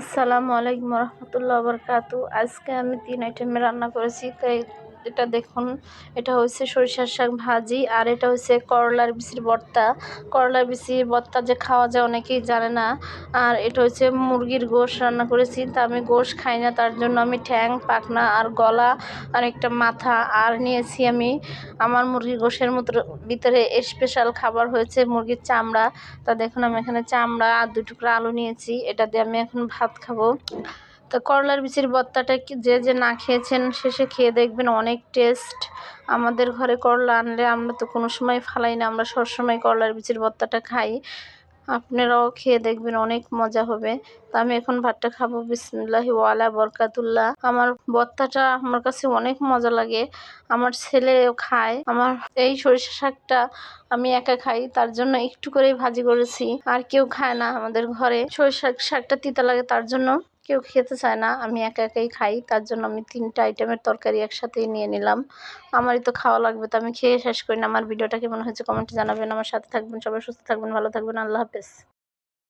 আসসালামু আলাইকুম রহমতুল্লাহ বরকাতু। আজকে আমি 3 আইটেমে রান্না করেছি। তাই এটা দেখুন, এটা হচ্ছে সরিষার শাক ভাজি, আর এটা হচ্ছে করলার বিচির ভর্তা। করলার বিচির ভর্তা যে খাওয়া যায় অনেকেই জানে না। আর এটা হচ্ছে মুরগির গোশ রান্না করেছি। তা আমি গোশ খাই না, তার জন্য আমি ঠ্যাং, পাখনা আর গলা আর একটা মাথা আর নিয়েছি। আমি আমার মুরগির গোশের ভিতরে স্পেশাল খাবার হয়েছে মুরগির চামড়া। তা দেখুন, আমি এখানে চামড়া আর 2 টুকরা আলু নিয়েছি। এটা দিয়ে আমি এখন ভাত খাবো। তো করলার বিচির ভর্তাটা যে না খেয়েছেন শেষে খেয়ে দেখবেন, অনেক টেস্ট। আমাদের ঘরে করলা আনলে আমরা তো কোনো সময় ফালাই না, আমরা সবসময় করলার বিচির ভর্তাটা খাই। আপনারাও খেয়ে দেখবেন, অনেক মজা হবে। তো আমি এখন ভাতটা খাবো। বিসমিল্লাহি ওয়ালা বরকাতুল্লাহ। আমার ভর্তাটা আমার কাছে অনেক মজা লাগে, আমার ছেলেও খায়। আমার এই সরিষা শাকটা আমি একা খাই, তার জন্য একটু করেই ভাজি করেছি, আর কেউ খায় না আমাদের ঘরে। সরিষা শাকটা তিতা লাগে, তার জন্য কেউ খেতে চায় না, আমি একা একাই খাই। তার জন্য আমি 3টা আইটেমের তরকারি একসাথেই নিয়ে নিলাম। আমারই তো খাওয়া লাগবে, তো আমি খেয়ে শেষ করি না। আমার ভিডিওটা কেমন হয়েছে কমেন্টে জানাবেন। আমার সাথে থাকবেন, সবাই সুস্থ থাকবেন, ভালো থাকবেন। আল্লাহ হাফেজ।